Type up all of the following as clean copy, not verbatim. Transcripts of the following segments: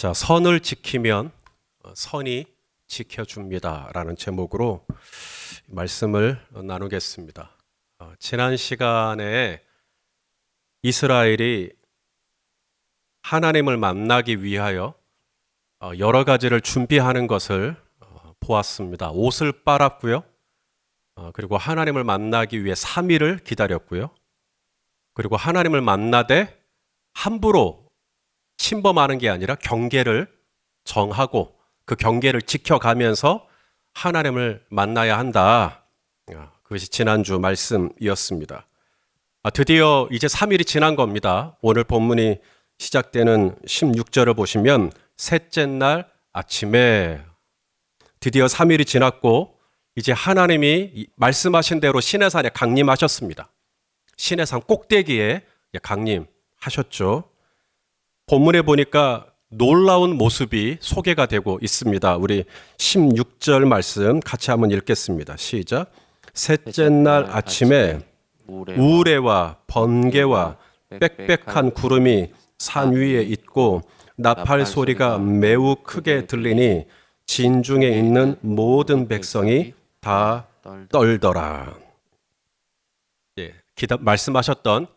자, 선을 지키면 선이 지켜줍니다. 라는 제목으로 말씀을 나누겠습니다. 지난 시간에 이스라엘이 하나님을 만나기 위하여 여러 가지를 준비하는 것을 보았습니다. 옷을 빨았고요. 그리고 하나님을 만나기 위해 3일을 기다렸고요. 그리고 하나님을 만나되 함부로 침범하는 게 아니라 경계를 정하고 그 경계를 지켜가면서 하나님을 만나야 한다. 그것이 지난주 말씀이었습니다. 드디어 이제 3일이 지난 겁니다. 오늘 본문이 시작되는 16절을 보시면 셋째 날 아침에 드디어 3일이 지났고 이제 하나님이 말씀하신 대로 시내산에 강림하셨습니다. 시내산 꼭대기에 강림하셨죠. 본문에 보니까 놀라운 모습이 소개가 되고 있습니다. 우리 16절 말씀 같이 한번 읽겠습니다. 시작. 셋째 날 아침에 우레와 번개와 빽빽한 구름이 산 위에 있고 나팔 소리가 매우 크게 들리니 진중에 있는 모든 백성이 다 떨더라. 말씀하셨던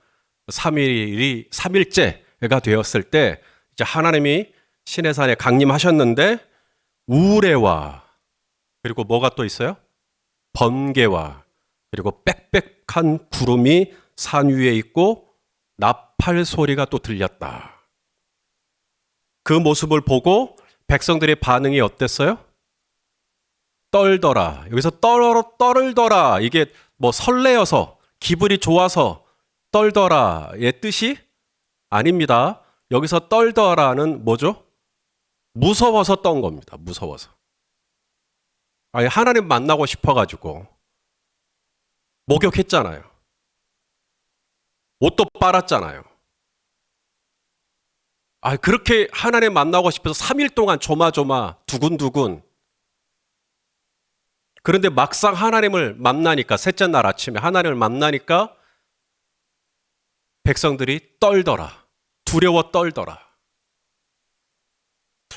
3일째가 되었을 때 이제 하나님이 시내산에 강림하셨는데 우레와 그리고 뭐가 또 있어요? 번개와 그리고 빽빽한 구름이 산 위에 있고 나팔 소리가 또 들렸다. 그 모습을 보고 백성들의 반응이 어땠어요? 떨더라. 여기서 떨더라. 이게 뭐 설레어서 기분이 좋아서 떨더라의 뜻이 아닙니다. 여기서 떨더라는 뭐죠? 무서워서 떤 겁니다. 무서워서. 아니, 하나님 만나고 싶어가지고 목욕했잖아요. 옷도 빨았잖아요. 그렇게 하나님 만나고 싶어서 3일 동안 조마조마 두근두근. 그런데 막상 하나님을 만나니까 셋째 날 아침에 하나님을 만나니까 백성들이 떨더라. 두려워 떨더라.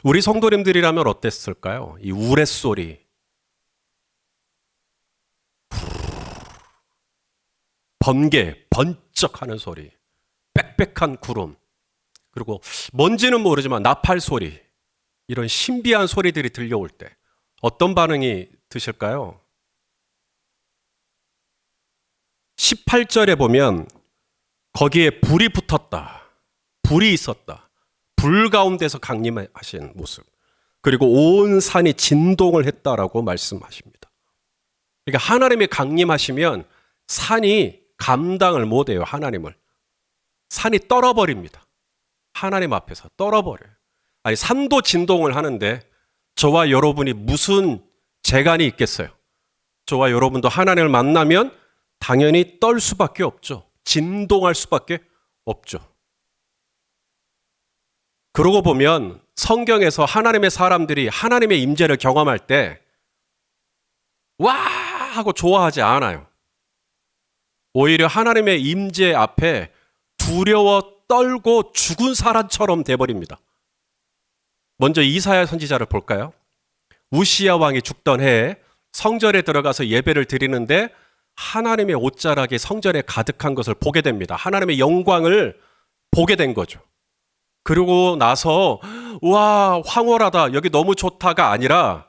우리 성도님들이라면 어땠을까요? 이 우레소리, 번개, 번쩍하는 소리, 빽빽한 구름, 그리고 뭔지는 모르지만 나팔 소리, 이런 신비한 소리들이 들려올 때 어떤 반응이 드실까요? 18절에 보면 거기에 불이 붙었다. 불이 있었다. 불 가운데서 강림하신 모습. 그리고 온 산이 진동을 했다라고 말씀하십니다. 그러니까 하나님이 강림하시면 산이 감당을 못해요. 하나님을. 산이 떨어버립니다. 하나님 앞에서 떨어버려요. 아니, 산도 진동을 하는데 저와 여러분이 무슨 재간이 있겠어요? 저와 여러분도 하나님을 만나면 당연히 떨 수밖에 없죠. 진동할 수밖에 없죠. 그러고 보면 성경에서 하나님의 사람들이 하나님의 임재를 경험할 때 와! 하고 좋아하지 않아요. 오히려 하나님의 임재 앞에 두려워 떨고 죽은 사람처럼 돼버립니다. 먼저 이사야 선지자를 볼까요? 우시야 왕이 죽던 해에 성전에 들어가서 예배를 드리는데 하나님의 옷자락이 성전에 가득한 것을 보게 됩니다. 하나님의 영광을 보게 된 거죠. 그리고 나서 와, 황홀하다, 여기 너무 좋다가 아니라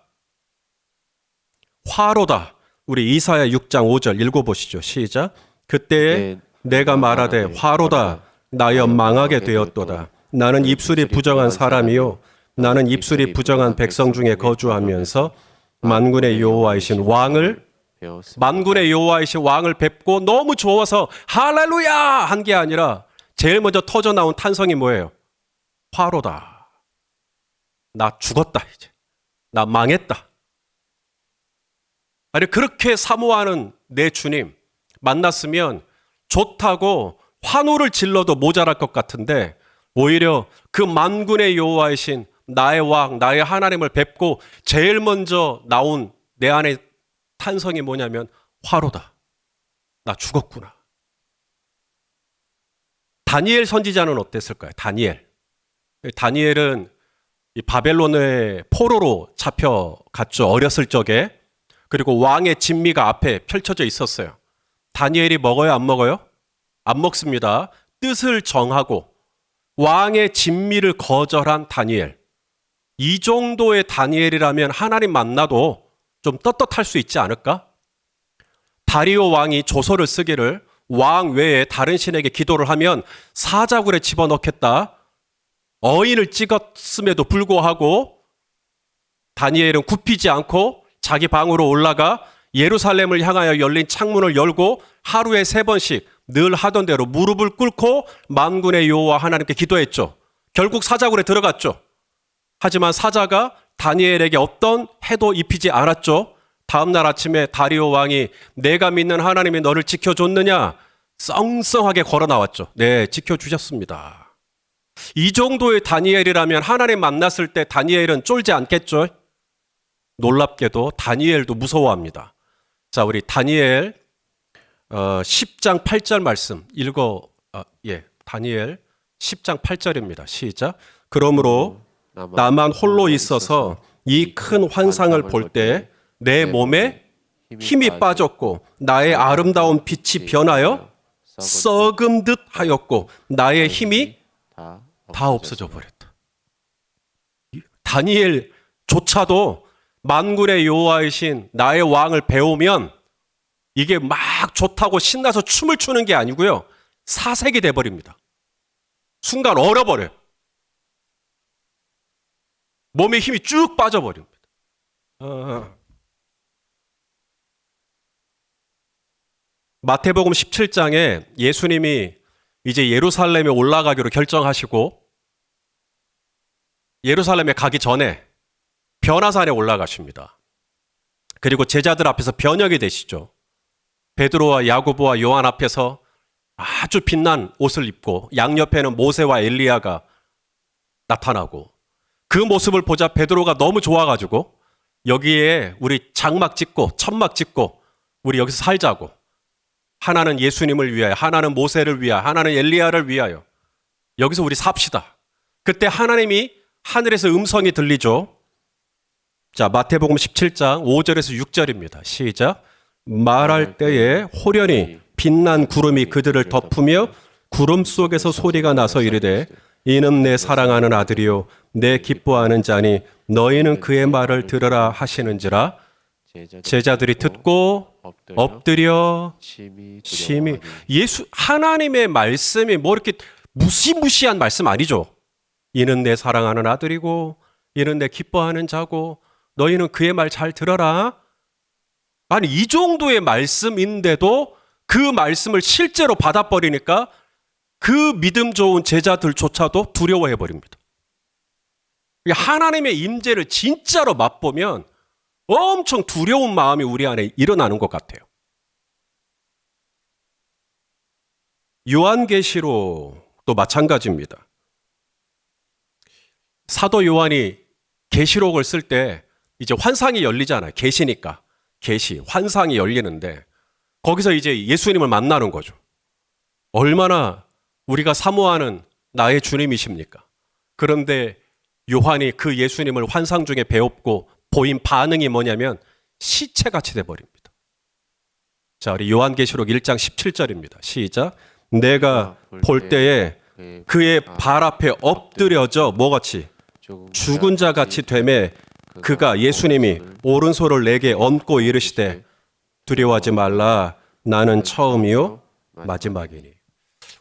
화로다. 우리 이사야 6장 5절 읽어보시죠. 시작. 그때 내가 말하되 화로다, 나여 망하게 되었도다. 나는 입술이 부정한 사람이요 나는 입술이 부정한 백성 중에 거주하면서 만군의 여호와이신 왕을 뵙고 너무 좋아서 할렐루야 한 게 아니라 제일 먼저 터져 나온 탄성이 뭐예요? 화로다. 나 죽었다 이제. 나 망했다. 아니, 그렇게 사모하는 내 주님 만났으면 좋다고 환호를 질러도 모자랄 것 같은데 오히려 그 만군의 여호와이신 나의 왕, 나의 하나님을 뵙고 제일 먼저 나온 내 안에 탄성이 뭐냐면 화로다. 나 죽었구나. 다니엘 선지자는 어땠을까요? 다니엘은 이 바벨론의 포로로 잡혀갔죠. 어렸을 적에. 그리고 왕의 진미가 앞에 펼쳐져 있었어요. 다니엘이 먹어요, 안 먹어요? 안 먹습니다. 뜻을 정하고 왕의 진미를 거절한 다니엘. 이 정도의 다니엘이라면 하나님 만나도 좀 떳떳할 수 있지 않을까? 다리오 왕이 조서를 쓰기를 왕 외에 다른 신에게 기도를 하면 사자굴에 집어넣겠다. 어인을 찍었음에도 불구하고 다니엘은 굽히지 않고 자기 방으로 올라가 예루살렘을 향하여 열린 창문을 열고 하루에 3번씩 늘 하던 대로 무릎을 꿇고 만군의 여호와 하나님께 기도했죠. 결국 사자굴에 들어갔죠. 하지만 사자가 다니엘에게 어떤 해도 입히지 않았죠. 다음날 아침에 다리오 왕이 내가 믿는 하나님이 너를 지켜줬느냐? 썽썽하게 걸어 나왔죠. 네, 지켜주셨습니다. 이 정도의 다니엘이라면 하나님 만났을 때 다니엘은 쫄지 않겠죠? 놀랍게도 다니엘도 무서워합니다. 자, 우리 다니엘 10장 8절 말씀 다니엘 10장 8절입니다. 시작. 그러므로 나만 홀로 있어서 이 큰 환상을 볼 때 내 몸에 힘이 빠졌고 나의 아름다운 빛이 변하여 썩은 듯 하였고 나의 힘이 다 없어져 버렸다. 다니엘조차도 만군의 여호와이신 나의 왕을 배우면 이게 막 좋다고 신나서 춤을 추는 게 아니고요. 사색이 돼버립니다. 순간 얼어버려요. 몸에 힘이 쭉 빠져버립니다. 마태복음 17장에 예수님이 이제 예루살렘에 올라가기로 결정하시고 예루살렘에 가기 전에 변화산에 올라가십니다. 그리고 제자들 앞에서 변혁이 되시죠. 베드로와 야고보와 요한 앞에서 아주 빛난 옷을 입고 양옆에는 모세와 엘리야가 나타나고 그 모습을 보자 베드로가 너무 좋아가지고 여기에 우리 장막 짓고 천막 짓고 우리 여기서 살자고. 하나는 예수님을 위하여, 하나는 모세를 위하여, 하나는 엘리야를 위하여 여기서 우리 삽시다. 그때 하나님이 하늘에서 음성이 들리죠. 자, 마태복음 17장 5절에서 6절입니다. 시작. 말할 때에 호련히 빛난 구름이 그들을 덮으며 구름 속에서 소리가 나서 이르되 이는 내 사랑하는 아들이요 내 기뻐하는 자니 너희는 그의 말을 들으라 하시는지라. 제자들이 듣고 엎드려 심히 하나님의 말씀이 뭐 이렇게 무시무시한 말씀 아니죠. 이는 내 사랑하는 아들이고 이는 내 기뻐하는 자고 너희는 그의 말 잘 들어라. 아니 이 정도의 말씀인데도 그 말씀을 실제로 받아버리니까 그 믿음 좋은 제자들조차도 두려워해 버립니다. 하나님의 임재를 진짜로 맛보면 엄청 두려운 마음이 우리 안에 일어나는 것 같아요. 요한계시록도 마찬가지입니다. 사도 요한이 계시록을 쓸 때 이제 환상이 열리잖아요. 계시니까. 환상이 열리는데 거기서 이제 예수님을 만나는 거죠. 얼마나 우리가 사모하는 나의 주님이십니까? 그런데 요한이 그 예수님을 환상 중에 배웠고 보인 반응이 뭐냐면 시체같이 돼버립니다. 자, 우리 요한계시록 1장 17절입니다. 시작. 내가 볼 때에 그의 발 앞에 엎드려져 뭐같이? 죽은 자같이 되매 그가 예수님이 오른손을 내게 얹고 이르시되 두려워하지 말라. 나는 처음이요 마지막이니.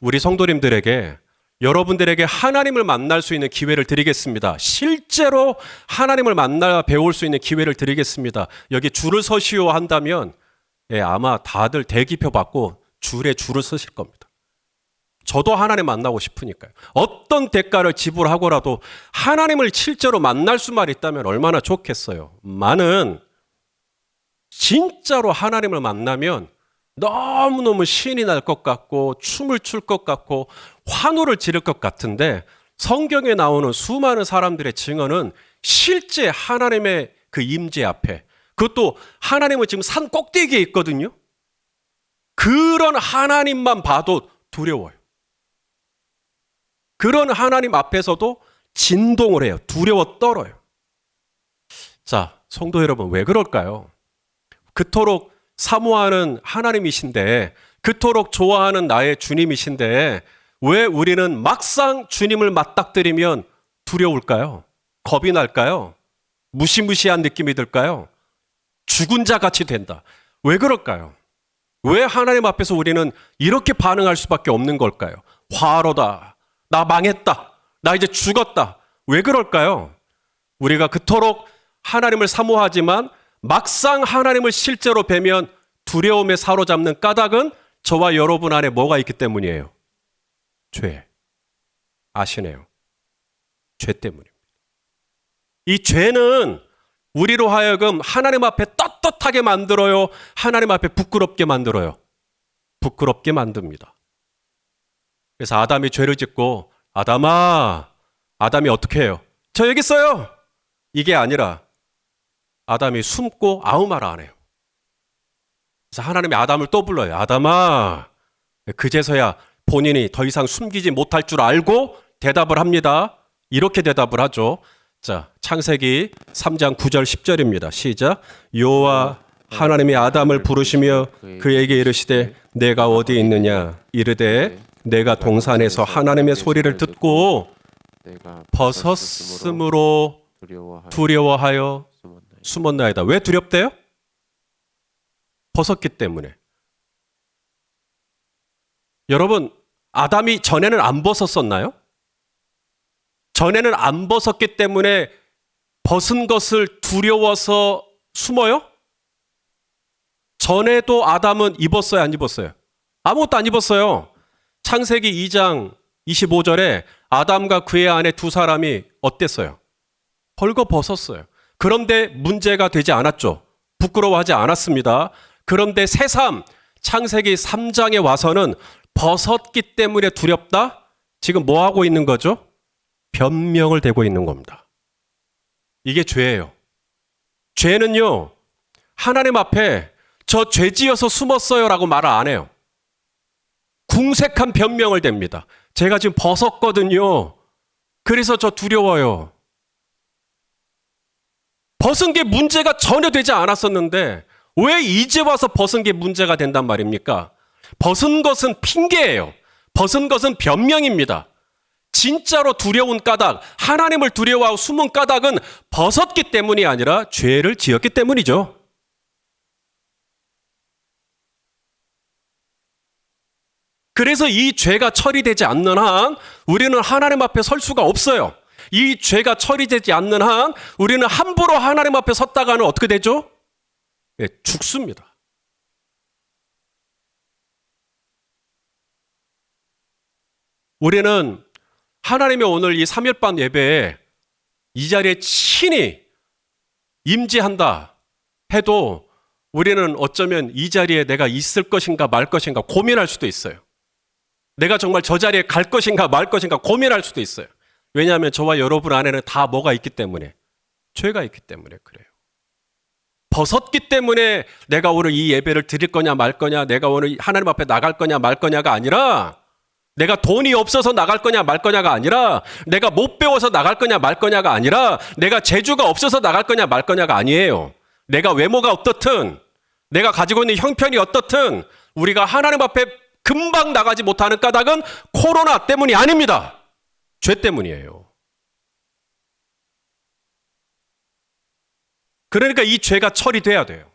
우리 성도님들에게 여러분들에게 하나님을 만날 수 있는 기회를 드리겠습니다. 실제로 하나님을 만나 배울 수 있는 기회를 드리겠습니다. 여기 줄을 서시오 한다면 아마 다들 대기표 받고 줄을 서실 겁니다. 저도 하나님 만나고 싶으니까요. 어떤 대가를 지불하고라도 하나님을 실제로 만날 수만 있다면 얼마나 좋겠어요. 많은 진짜로 하나님을 만나면 너무너무 신이 날 것 같고 춤을 출 것 같고 환호를 지를 것 같은데 성경에 나오는 수많은 사람들의 증언은 실제 하나님의 그 임재 앞에, 그것도 하나님은 지금 산 꼭대기에 있거든요. 그런 하나님만 봐도 두려워요. 그런 하나님 앞에서도 진동을 해요. 두려워 떨어요. 자, 성도 여러분, 왜 그럴까요? 그토록 사모하는 하나님이신데, 그토록 좋아하는 나의 주님이신데, 왜 우리는 막상 주님을 맞닥뜨리면 두려울까요? 겁이 날까요? 무시무시한 느낌이 들까요? 죽은 자 같이 된다. 왜 그럴까요? 왜 하나님 앞에서 우리는 이렇게 반응할 수밖에 없는 걸까요? 화로다. 나 망했다. 나 이제 죽었다. 왜 그럴까요? 우리가 그토록 하나님을 사모하지만 막상 하나님을 실제로 뵈면 두려움에 사로잡는 까닭은 저와 여러분 안에 뭐가 있기 때문이에요? 죄. 아시네요. 죄 때문입니다. 이 죄는 우리로 하여금 하나님 앞에 떳떳하게 만들어요? 하나님 앞에 부끄럽게 만들어요? 부끄럽게 만듭니다. 그래서 아담이 죄를 짓고 아담이 어떻게 해요? 저 여기 있어요. 이게 아니라 아담이 숨고 아무 말 안 해요. 그래서 하나님이 아담을 또 불러요. 아담아. 그제서야 본인이 더 이상 숨기지 못할 줄 알고 대답을 합니다. 이렇게 대답을 하죠. 자, 창세기 3장 9절 10절입니다. 시작. 여호와 하나님이 아담을 부르시며 그에게 이르시되 내가 어디 있느냐 이르되 내가 동산에서 하나님의 소리를 듣고 벗었으므로 두려워하여 숨었나이다. 왜 두렵대요? 벗었기 때문에. 여러분, 아담이 전에는 안 벗었었나요? 전에는 안 벗었기 때문에 벗은 것을 두려워서 숨어요? 전에도 아담은 입었어요, 안 입었어요? 아무것도 안 입었어요. 창세기 2장 25절에 아담과 그의 아내 두 사람이 어땠어요? 벌거벗었어요. 그런데 문제가 되지 않았죠. 부끄러워하지 않았습니다. 그런데 새삼 창세기 3장에 와서는 벗었기 때문에 두렵다? 지금 뭐 하고 있는 거죠? 변명을 대고 있는 겁니다. 이게 죄예요. 죄는요, 하나님 앞에 저 죄지어서 숨었어요 라고 말을 안 해요. 궁색한 변명을 댑니다. 제가 지금 벗었거든요. 그래서 저 두려워요. 벗은 게 문제가 전혀 되지 않았었는데 왜 이제 와서 벗은 게 문제가 된단 말입니까? 벗은 것은 핑계예요. 벗은 것은 변명입니다. 진짜로 두려운 까닭, 하나님을 두려워하고 숨은 까닭은 벗었기 때문이 아니라 죄를 지었기 때문이죠. 그래서 이 죄가 처리되지 않는 한 우리는 하나님 앞에 설 수가 없어요. 이 죄가 처리되지 않는 한 우리는 함부로 하나님 앞에 섰다가는 어떻게 되죠? 네, 죽습니다. 우리는 하나님의 오늘 이 3일반 예배에 이 자리에 친히 임재한다 해도 우리는 어쩌면 이 자리에 내가 있을 것인가 말 것인가 고민할 수도 있어요. 내가 정말 저 자리에 갈 것인가 말 것인가 고민할 수도 있어요. 왜냐하면 저와 여러분 안에는 다 뭐가 있기 때문에, 죄가 있기 때문에 그래요. 벗었기 때문에 내가 오늘 이 예배를 드릴 거냐 말 거냐, 내가 오늘 하나님 앞에 나갈 거냐 말 거냐가 아니라, 내가 돈이 없어서 나갈 거냐 말 거냐가 아니라, 내가 못 배워서 나갈 거냐 말 거냐가 아니라, 내가 재주가 없어서 나갈 거냐 말 거냐가 아니에요. 내가 외모가 어떻든, 내가 가지고 있는 형편이 어떻든 우리가 하나님 앞에 금방 나가지 못하는 까닭은 코로나 때문이 아닙니다. 죄 때문이에요. 그러니까 이 죄가 처리돼야 돼요.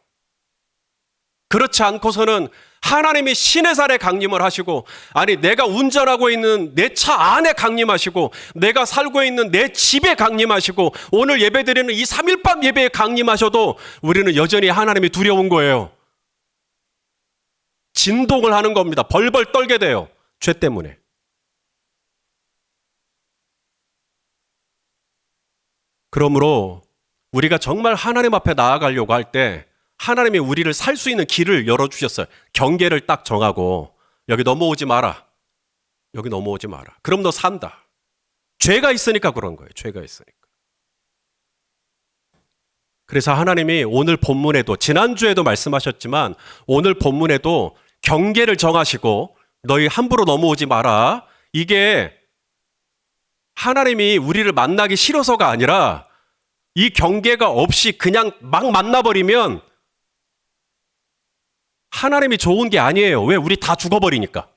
그렇지 않고서는 하나님이 신의 살에 강림을 하시고, 아니 내가 운전하고 있는 내 차 안에 강림하시고, 내가 살고 있는 내 집에 강림하시고, 오늘 예배드리는 이 3일밤 예배에 강림하셔도 우리는 여전히 하나님이 두려운 거예요. 진동을 하는 겁니다. 벌벌 떨게 돼요. 죄 때문에. 그러므로 우리가 정말 하나님 앞에 나아가려고 할 때 하나님이 우리를 살 수 있는 길을 열어주셨어요. 경계를 딱 정하고, 여기 넘어오지 마라. 여기 넘어오지 마라. 그럼 너 산다. 죄가 있으니까 그런 거예요. 죄가 있으니까. 그래서 하나님이 오늘 본문에도, 지난주에도 말씀하셨지만 오늘 본문에도 경계를 정하시고 너희 함부로 넘어오지 마라. 이게 하나님이 우리를 만나기 싫어서가 아니라 이 경계가 없이 그냥 막 만나버리면 하나님이 좋은 게 아니에요. 왜? 우리 다 죽어버리니까.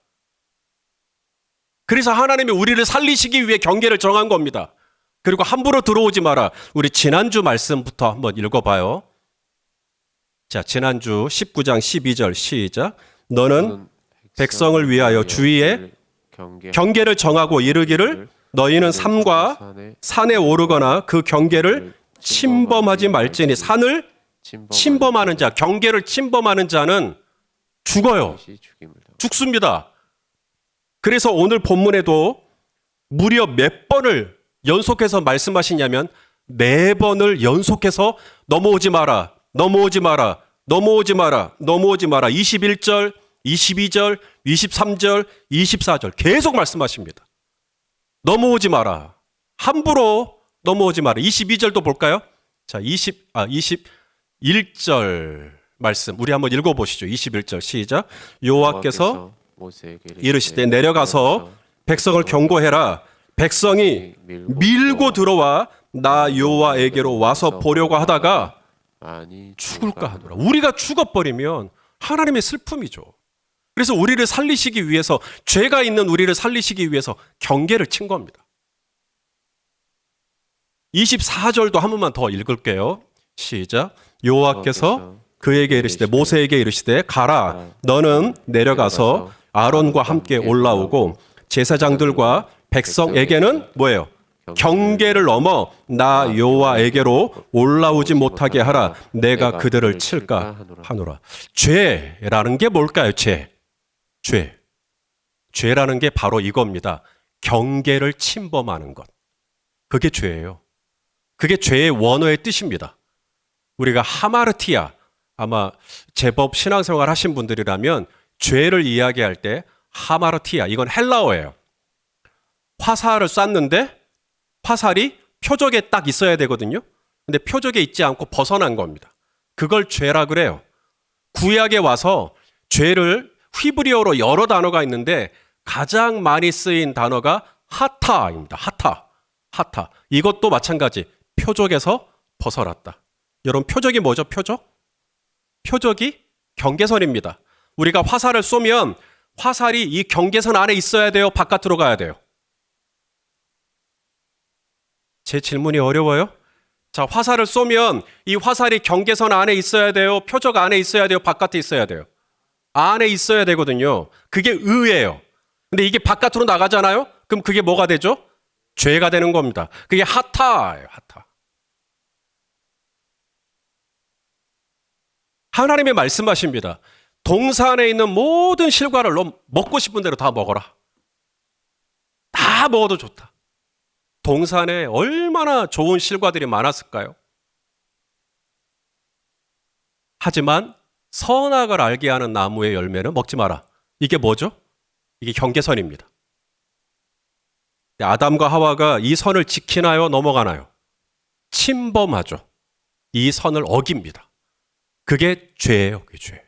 그래서 하나님이 우리를 살리시기 위해 경계를 정한 겁니다. 그리고 함부로 들어오지 마라. 우리 지난주 말씀부터 한번 읽어봐요. 자, 지난주 19장 12절 시작. 너는 백성을 위하여 주위에 경계를 정하고 이르기를 너희는 산과 산에 오르거나 그 경계를 침범하지 말지니. 산을 침범하는 자, 경계를 침범하는 자는 죽어요. 죽습니다. 그래서 오늘 본문에도 무려 몇 번을 연속해서 말씀하시냐면 4번을 연속해서 넘어오지 마라, 넘어오지 마라, 넘어오지 마라, 넘어오지 마라. 21절, 22절, 23절, 24절 계속 말씀하십니다. 넘어오지 마라. 함부로 넘어오지 마라. 22절도 볼까요? 자, 21절 말씀 우리 한번 읽어보시죠. 21절 시작. 여호와께서 이르시되 내려가서 백성을 경고해라. 백성이 밀고 들어와 나 여호와에게로 와서 보려고 하다가 죽을까 하노라. 우리가 죽어버리면 하나님의 슬픔이죠. 그래서 우리를 살리시기 위해서, 죄가 있는 우리를 살리시기 위해서 경계를 친 겁니다. 24절도 한 번만 더 읽을게요. 시작. 여호와께서 그에게 이르시되 모세에게 이르시되 가라. 너는 내려가서 아론과 함께 올라오고 제사장들과 백성에게는 뭐예요? 경계를 넘어 나 여호와에게로 올라오지 못하게 하라. 내가 그들을 칠까 하노라. 죄라는 게 뭘까요? 죄라는 게 바로 이겁니다. 경계를 침범하는 것. 그게 죄예요. 그게 죄의 원어의 뜻입니다. 우리가 하마르티아, 아마 제법 신앙생활 하신 분들이라면 죄를 이야기할 때 하마르티아, 이건 헬라어예요. 화살을 쐈는데 화살이 표적에 딱 있어야 되거든요. 근데 표적에 있지 않고 벗어난 겁니다. 그걸 죄라 그래요. 구약에 와서 죄를 히브리어로 여러 단어가 있는데 가장 많이 쓰인 단어가 하타입니다. 하타. 이것도 마찬가지. 표적에서 벗어났다. 여러분, 표적이 뭐죠? 표적이 경계선입니다. 우리가 화살을 쏘면 화살이 이 경계선 안에 있어야 돼요? 바깥으로 가야 돼요? 제 질문이 어려워요? 자, 화살을 쏘면 이 화살이 경계선 안에 있어야 돼요? 표적 안에 있어야 돼요? 바깥에 있어야 돼요? 안에 있어야 되거든요. 그게 의예요. 근데 이게 바깥으로 나가잖아요? 그럼 그게 뭐가 되죠? 죄가 되는 겁니다. 그게 하타예요. 하타. 하나님의 말씀하십니다. 동산에 있는 모든 실과를 너 먹고 싶은 대로 다 먹어라. 다 먹어도 좋다. 동산에 얼마나 좋은 실과들이 많았을까요? 하지만 선악을 알게 하는 나무의 열매는 먹지 마라. 이게 뭐죠? 이게 경계선입니다. 아담과 하와가 이 선을 지키나요? 넘어가나요? 침범하죠. 이 선을 어깁니다. 그게 죄예요. 그게 죄.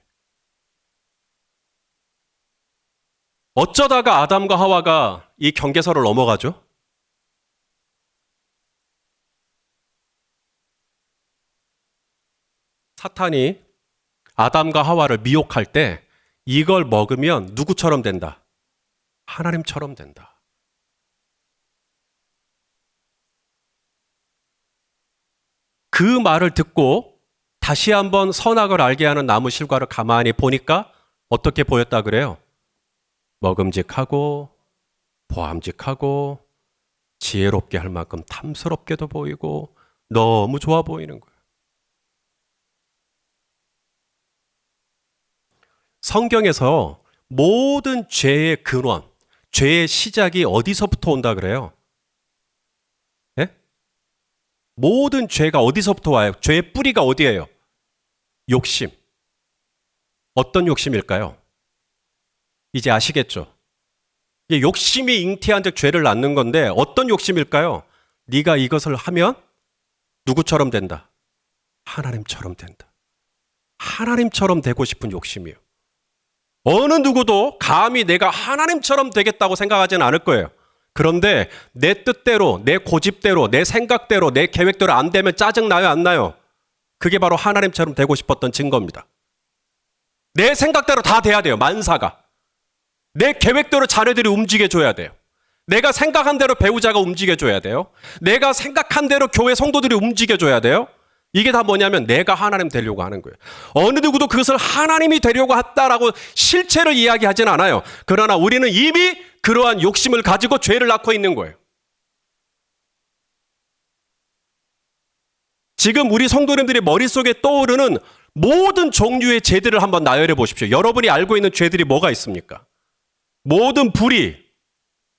어쩌다가 아담과 하와가 이 경계선을 넘어가죠? 사탄이 아담과 하와를 미혹할 때 이걸 먹으면 누구처럼 된다? 하나님처럼 된다. 그 말을 듣고 다시 한번 선악을 알게 하는 나무 실과를 가만히 보니까 어떻게 보였다 그래요? 먹음직하고 보암직하고 지혜롭게 할 만큼 탐스럽게도 보이고 너무 좋아 보이는 거예요. 성경에서 모든 죄의 근원, 죄의 시작이 어디서부터 온다 그래요? 예? 모든 죄가 어디서부터 와요? 죄의 뿌리가 어디예요? 욕심. 어떤 욕심일까요? 이제 아시겠죠? 이게 욕심이 잉태한 즉 죄를 낳는 건데 어떤 욕심일까요? 네가 이것을 하면 누구처럼 된다? 하나님처럼 된다. 하나님처럼 되고 싶은 욕심이에요. 어느 누구도 감히 내가 하나님처럼 되겠다고 생각하지는 않을 거예요. 그런데 내 뜻대로, 내 고집대로, 내 생각대로, 내 계획대로 안 되면 짜증나요, 안 나요? 그게 바로 하나님처럼 되고 싶었던 증거입니다. 내 생각대로 다 돼야 돼요, 만사가. 내 계획대로 자녀들이 움직여줘야 돼요. 내가 생각한 대로 배우자가 움직여줘야 돼요. 내가 생각한 대로 교회 성도들이 움직여줘야 돼요. 이게 다 뭐냐면 내가 하나님 되려고 하는 거예요. 어느 누구도 그것을 하나님이 되려고 했다라고 실체를 이야기하진 않아요. 그러나 우리는 이미 그러한 욕심을 가지고 죄를 낳고 있는 거예요. 지금 우리 성도님들의 머릿속에 떠오르는 모든 종류의 죄들을 한번 나열해 보십시오. 여러분이 알고 있는 죄들이 뭐가 있습니까? 모든 불의,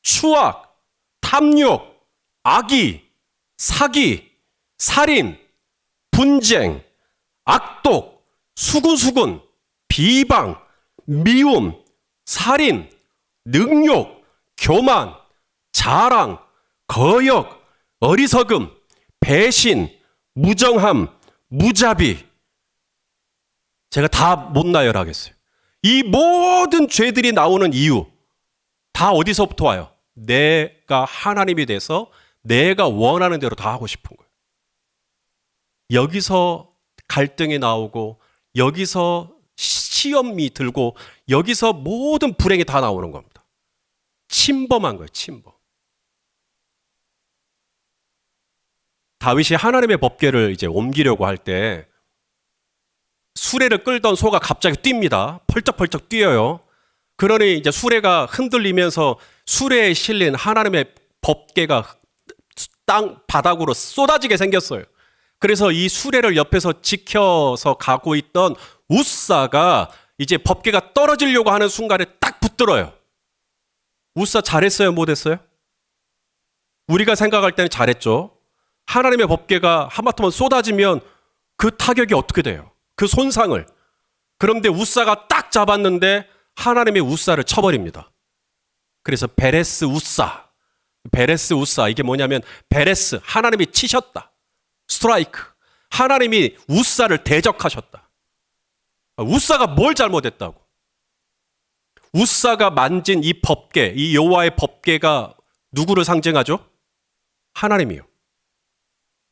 추악, 탐욕, 악의, 사기, 살인, 분쟁, 악독, 수군수군, 비방, 미움, 살인, 능욕, 교만, 자랑, 거역, 어리석음, 배신, 무정함, 무자비. 제가 다 못 나열하겠어요. 이 모든 죄들이 나오는 이유 다 어디서부터 와요? 내가 하나님이 돼서 내가 원하는 대로 다 하고 싶은 거예요. 여기서 갈등이 나오고 여기서 시험이 들고 여기서 모든 불행이 다 나오는 겁니다. 침범한 거예요, 침범. 다윗이 하나님의 법궤를 이제 옮기려고 할 때 수레를 끌던 소가 갑자기 뜁니다. 펄쩍펄쩍 뛰어요. 그러니 이제 수레가 흔들리면서 수레에 실린 하나님의 법궤가 땅 바닥으로 쏟아지게 생겼어요. 그래서 이 수레를 옆에서 지켜서 가고 있던 웃사가 이제 법궤가 떨어지려고 하는 순간에 딱 붙들어요. 웃사 잘했어요, 못했어요? 우리가 생각할 때는 잘했죠. 하나님의 법궤가 하마터면 쏟아지면 그 타격이 어떻게 돼요? 그 손상을. 그런데 웃사가 딱 잡았는데 하나님의 웃사를 쳐버립니다. 그래서 베레스 웃사. 베레스 웃사. 이게 뭐냐면 베레스, 하나님이 치셨다. 스트라이크. 하나님이 웃사를 대적하셨다. 웃사가 뭘 잘못했다고? 웃사가 만진 이 법궤, 이 여호와의 법궤가 누구를 상징하죠? 하나님이요.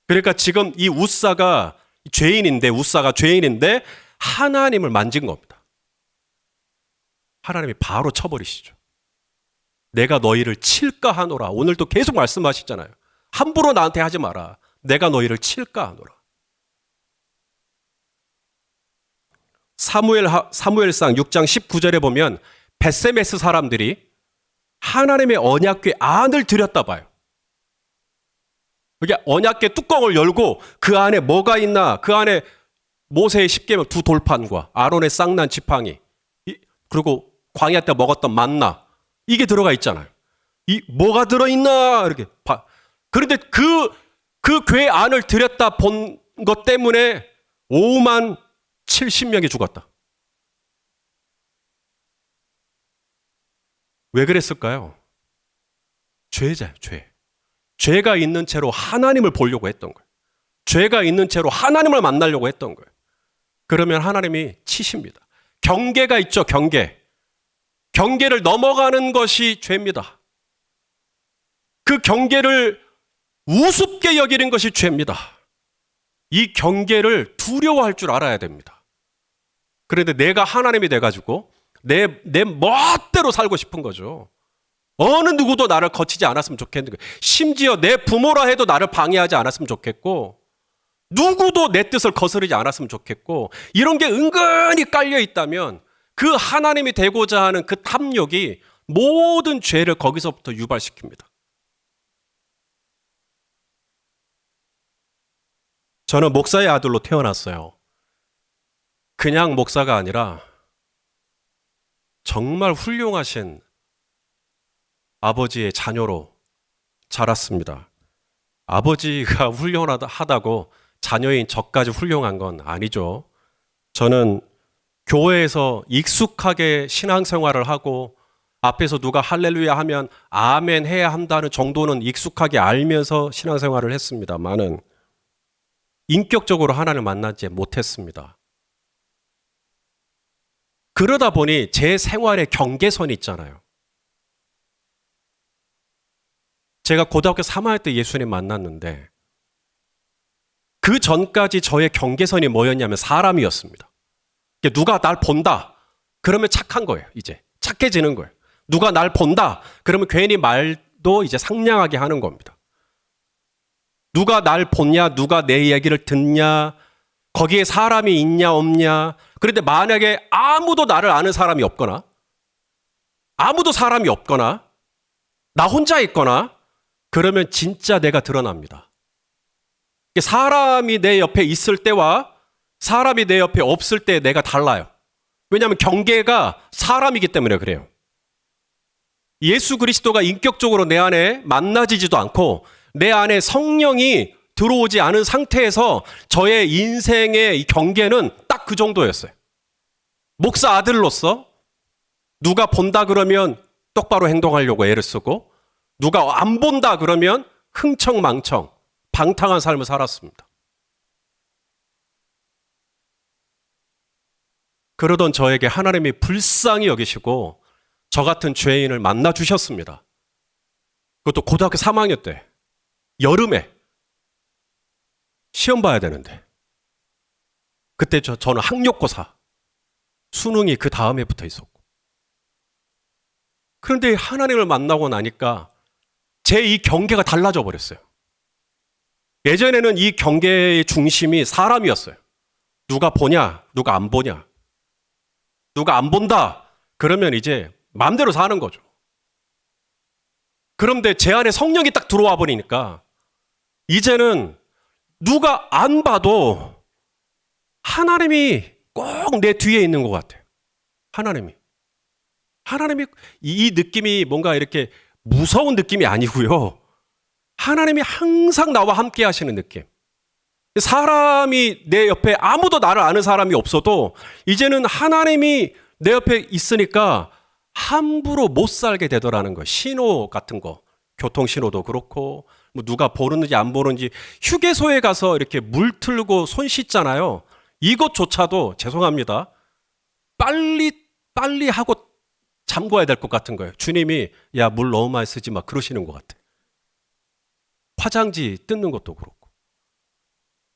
그러니까 지금 이 웃사가 죄인인데 하나님을 만진 겁니다. 하나님이 바로 쳐버리시죠. 내가 너희를 칠까 하노라. 오늘도 계속 말씀하시잖아요. 함부로 나한테 하지 마라. 내가 너희를 칠까 하노라. 사무엘상 6장 19절에 보면 벳세메스 사람들이 하나님의 언약궤 안을 들였다 봐요. 그게 언약궤 뚜껑을 열고 그 안에 뭐가 있나? 그 안에 모세의 십계명 2돌판과 아론의 쌍난 지팡이 그리고 광야 때 먹었던 만나 이게 들어가 있잖아요. 이 뭐가 들어있나 이렇게 봐. 그런데 그 궤 안을 들였다 본 것 때문에 5만 70명이 죽었다. 왜 그랬을까요? 죄자예요, 죄. 죄가 있는 채로 하나님을 보려고 했던 거예요. 죄가 있는 채로 하나님을 만나려고 했던 거예요. 그러면 하나님이 치십니다. 경계가 있죠, 경계. 경계를 넘어가는 것이 죄입니다. 그 경계를 우습게 여기는 것이 죄입니다. 이 경계를 두려워할 줄 알아야 됩니다. 그런데 내가 하나님이 돼가지고 내 멋대로 살고 싶은 거죠. 어느 누구도 나를 거치지 않았으면 좋겠는 거예요. 심지어 내 부모라 해도 나를 방해하지 않았으면 좋겠고 누구도 내 뜻을 거스르지 않았으면 좋겠고 이런 게 은근히 깔려 있다면 그 하나님이 되고자 하는 그 탐욕이 모든 죄를 거기서부터 유발시킵니다. 저는 목사의 아들로 태어났어요. 그냥 목사가 아니라 정말 훌륭하신 아버지의 자녀로 자랐습니다. 아버지가 훌륭하다고 자녀인 저까지 훌륭한 건 아니죠. 저는 교회에서 익숙하게 신앙생활을 하고 앞에서 누가 할렐루야 하면 아멘 해야 한다는 정도는 익숙하게 알면서 신앙생활을 했습니다만은 인격적으로 하나님을 만나지 못했습니다. 그러다 보니 제 생활의 경계선이 있잖아요. 제가 고등학교 3학년 때 예수님 만났는데 그 전까지 저의 경계선이 뭐였냐면 사람이었습니다. 누가 날 본다. 그러면 착한 거예요. 이제 착해지는 거예요. 누가 날 본다. 그러면 괜히 말도 이제 상냥하게 하는 겁니다. 누가 날 보냐, 누가 내 이야기를 듣냐, 거기에 사람이 있냐 없냐. 그런데 만약에 아무도 나를 아는 사람이 없거나 아무도 사람이 없거나 나 혼자 있거나 그러면 진짜 내가 드러납니다. 사람이 내 옆에 있을 때와 사람이 내 옆에 없을 때 내가 달라요. 왜냐하면 경계가 사람이기 때문에 그래요. 예수 그리스도가 인격적으로 내 안에 만나지지도 않고 내 안에 성령이 들어오지 않은 상태에서 저의 인생의 이 경계는 딱 그 정도였어요. 목사 아들로서 누가 본다 그러면 똑바로 행동하려고 애를 쓰고 누가 안 본다 그러면 흥청망청 방탕한 삶을 살았습니다. 그러던 저에게 하나님이 불쌍히 여기시고 저 같은 죄인을 만나 주셨습니다. 그것도 고등학교 3학년 때 여름에 시험 봐야 되는데 그때 저는 학력고사 수능이 그 다음에 붙어 있었고 그런데 하나님을 만나고 나니까 제 이 경계가 달라져 버렸어요. 예전에는 이 경계의 중심이 사람이었어요. 누가 보냐, 누가 안 보냐. 누가 안 본다. 그러면 이제 마음대로 사는 거죠. 그런데 제 안에 성령이 딱 들어와 버리니까 이제는 누가 안 봐도 하나님이 꼭 내 뒤에 있는 것 같아요. 하나님이 이 느낌이 뭔가 이렇게 무서운 느낌이 아니고요. 하나님이 항상 나와 함께 하시는 느낌. 사람이 내 옆에 아무도 나를 아는 사람이 없어도 이제는 하나님이 내 옆에 있으니까 함부로 못 살게 되더라는 거예요. 신호 같은 거. 교통신호도 그렇고 뭐 누가 보는지 안 보는지 휴게소에 가서 이렇게 물 틀고 손 씻잖아요. 이것조차도 죄송합니다. 빨리 하고 잠궈야 될 것 같은 거예요. 주님이 야, 물 너무 많이 쓰지 마 그러시는 것 같아. 화장지 뜯는 것도 그렇고.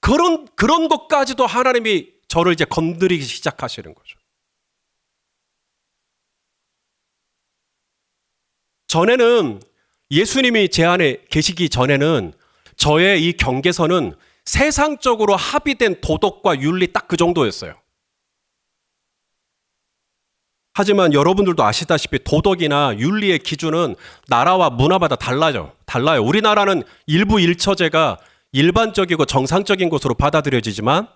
그런 것까지도 하나님이 저를 이제 건드리기 시작하시는 거죠. 전에는 예수님이 제 안에 계시기 전에는 저의 이 경계선은 세상적으로 합의된 도덕과 윤리 딱 그 정도였어요. 하지만 여러분들도 아시다시피 도덕이나 윤리의 기준은 나라와 문화마다 달라요. 우리나라는 일부 일처제가 일반적이고 정상적인 것으로 받아들여지지만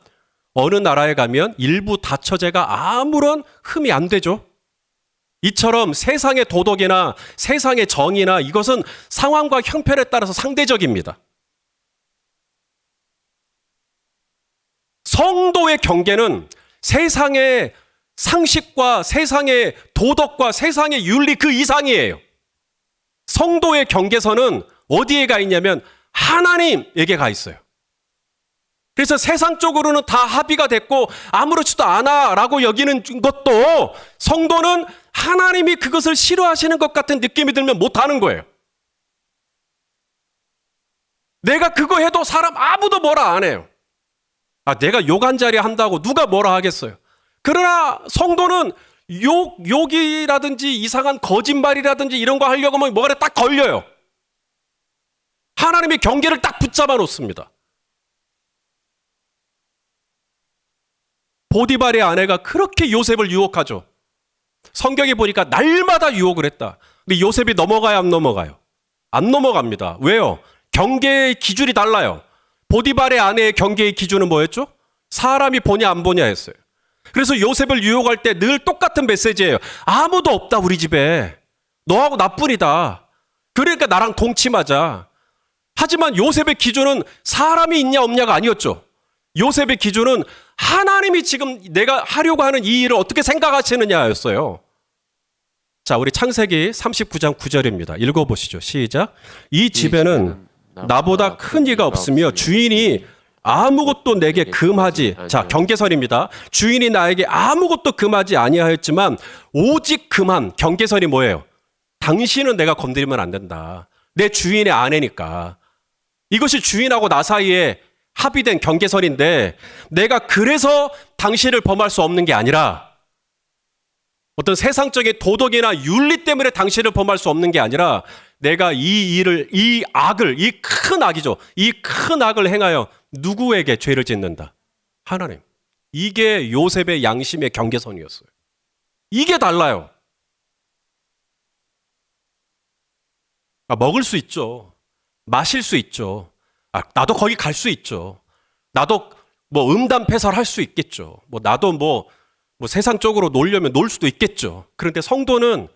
어느 나라에 가면 일부 다처제가 아무런 흠이 안 되죠. 이처럼 세상의 도덕이나 세상의 정의나 이것은 상황과 형편에 따라서 상대적입니다. 성도의 경계는 세상의 상식과 세상의 도덕과 세상의 윤리 그 이상이에요. 성도의 경계선은 어디에 가 있냐면 하나님에게 가 있어요. 그래서 세상적으로는 다 합의가 됐고 아무렇지도 않아라고 여기는 것도 성도는 하나님이 그것을 싫어하시는 것 같은 느낌이 들면 못하는 거예요. 내가 그거 해도 사람 아무도 뭐라 안 해요. 내가 욕 한 자리 한다고 누가 뭐라 하겠어요. 그러나 성도는 욕이라든지 이상한 거짓말이라든지 이런 거 하려고 하면 뭐가 딱 걸려요. 하나님의 경계를 딱 붙잡아 놓습니다. 보디발의 아내가 그렇게 요셉을 유혹하죠. 성경에 보니까 날마다 유혹을 했다. 근데 요셉이 넘어가요, 안 넘어가요? 안 넘어갑니다. 왜요? 경계의 기준이 달라요. 보디발의 아내의 경계의 기준은 뭐였죠? 사람이 보냐 안 보냐 했어요. 그래서 요셉을 유혹할 때 늘 똑같은 메시지예요. 아무도 없다 우리 집에. 너하고 나뿐이다. 그러니까 나랑 동침하자. 하지만 요셉의 기준은 사람이 있냐 없냐가 아니었죠. 요셉의 기준은 하나님이 지금 내가 하려고 하는 이 일을 어떻게 생각하시느냐였어요. 자, 우리 창세기 39장 9절입니다. 읽어보시죠. 시작. 이 집에는 나보다 큰 이가 없으며 주인이 아무것도 내게 금하지. 자, 경계선입니다. 주인이 나에게 아무것도 금하지 아니하였지만 오직 금한 경계선이 뭐예요? 당신은 내가 건드리면 안 된다. 내 주인의 아내니까. 이것이 주인하고 나 사이에 합의된 경계선인데 내가 그래서 당신을 범할 수 없는 게 아니라 어떤 세상적인 도덕이나 윤리 때문에 당신을 범할 수 없는 게 아니라 내가 이 악을, 이 큰 악이죠. 이 큰 악을 행하여 누구에게 죄를 짓는다? 하나님. 이게 요셉의 양심의 경계선이었어요. 이게 달라요. 먹을 수 있죠. 마실 수 있죠. 나도 거기 갈 수 있죠. 나도 뭐 음담패설할 수 있겠죠. 나도 뭐 세상적으로 놀려면 놀 수도 있겠죠. 그런데 성도는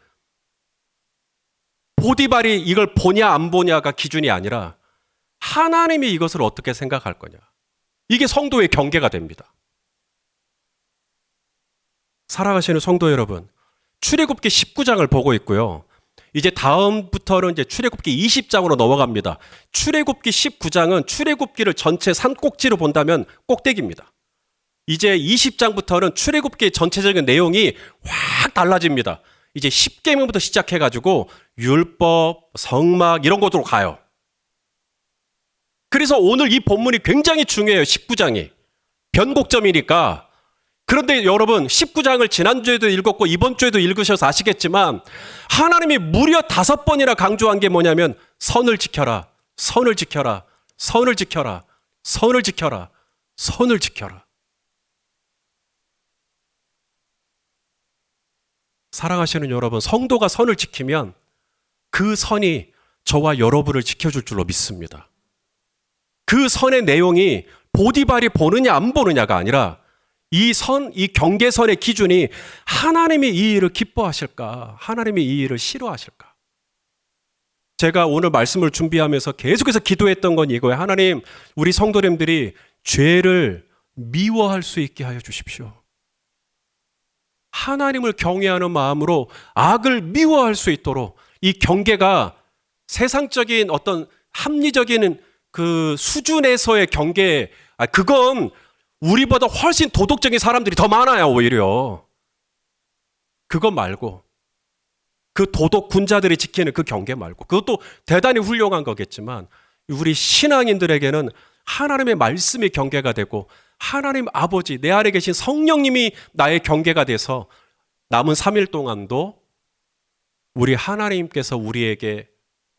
보디발이 이걸 보냐 안 보냐가 기준이 아니라 하나님이 이것을 어떻게 생각할 거냐. 이게 성도의 경계가 됩니다. 사랑하시는 성도 여러분, 출애굽기 19장을 보고 있고요. 이제 다음부터는 이제 출애굽기 20장으로 넘어갑니다. 출애굽기 19장은 출애굽기를 전체 산꼭지로 본다면 꼭대기입니다. 이제 20장부터는 출애굽기 전체적인 내용이 확 달라집니다. 이제 10계명부터 시작해가지고 율법, 성막 이런 곳으로 가요. 그래서 오늘 이 본문이 굉장히 중요해요. 19장이. 변곡점이니까. 그런데 여러분 19장을 지난주에도 읽었고 이번 주에도 읽으셔서 아시겠지만 하나님이 무려 5번이나 강조한 게 뭐냐면 선을 지켜라, 선을 지켜라, 선을 지켜라, 선을 지켜라, 선을 지켜라. 사랑하시는 여러분, 성도가 선을 지키면 그 선이 저와 여러분을 지켜줄 줄로 믿습니다. 그 선의 내용이 보디발이 보느냐 안 보느냐가 아니라 이 경계선의 기준이 하나님이 이 일을 기뻐하실까? 하나님이 이 일을 싫어하실까? 제가 오늘 말씀을 준비하면서 계속해서 기도했던 건 이거예요. 하나님, 우리 성도님들이 죄를 미워할 수 있게 하여 주십시오. 하나님을 경외하는 마음으로 악을 미워할 수 있도록 이 경계가 세상적인 어떤 합리적인 그 수준에서의 경계, 그건 우리보다 훨씬 도덕적인 사람들이 더 많아요, 오히려. 그것 말고, 그 도덕 군자들이 지키는 그 경계 말고, 그것도 대단히 훌륭한 거겠지만, 우리 신앙인들에게는 하나님의 말씀이 경계가 되고, 하나님 아버지, 내 안에 계신 성령님이 나의 경계가 돼서 남은 3일 동안도 우리 하나님께서 우리에게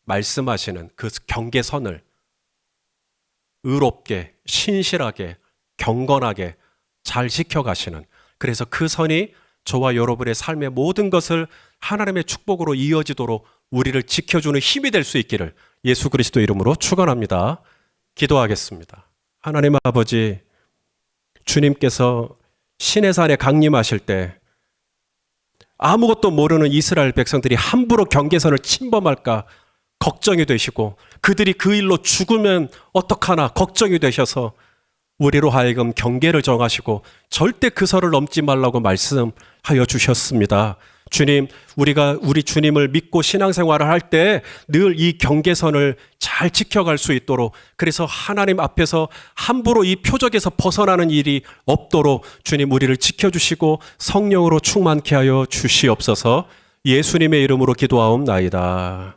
말씀하시는 그 경계선을 의롭게, 신실하게, 경건하게 잘 지켜가시는, 그래서 그 선이 저와 여러분의 삶의 모든 것을 하나님의 축복으로 이어지도록 우리를 지켜주는 힘이 될 수 있기를 예수 그리스도 이름으로 축원합니다. 기도하겠습니다. 하나님 아버지, 주님께서 시내산에 강림하실 때 아무것도 모르는 이스라엘 백성들이 함부로 경계선을 침범할까 걱정이 되시고 그들이 그 일로 죽으면 어떡하나 걱정이 되셔서 우리로 하여금 경계를 정하시고 절대 그 선을 넘지 말라고 말씀하여 주셨습니다. 주님, 우리가 우리 주님을 믿고 신앙생활을 할 때 늘 이 경계선을 잘 지켜갈 수 있도록, 그래서 하나님 앞에서 함부로 이 표적에서 벗어나는 일이 없도록 주님 우리를 지켜주시고 성령으로 충만케 하여 주시옵소서. 예수님의 이름으로 기도하옵나이다.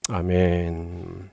아멘.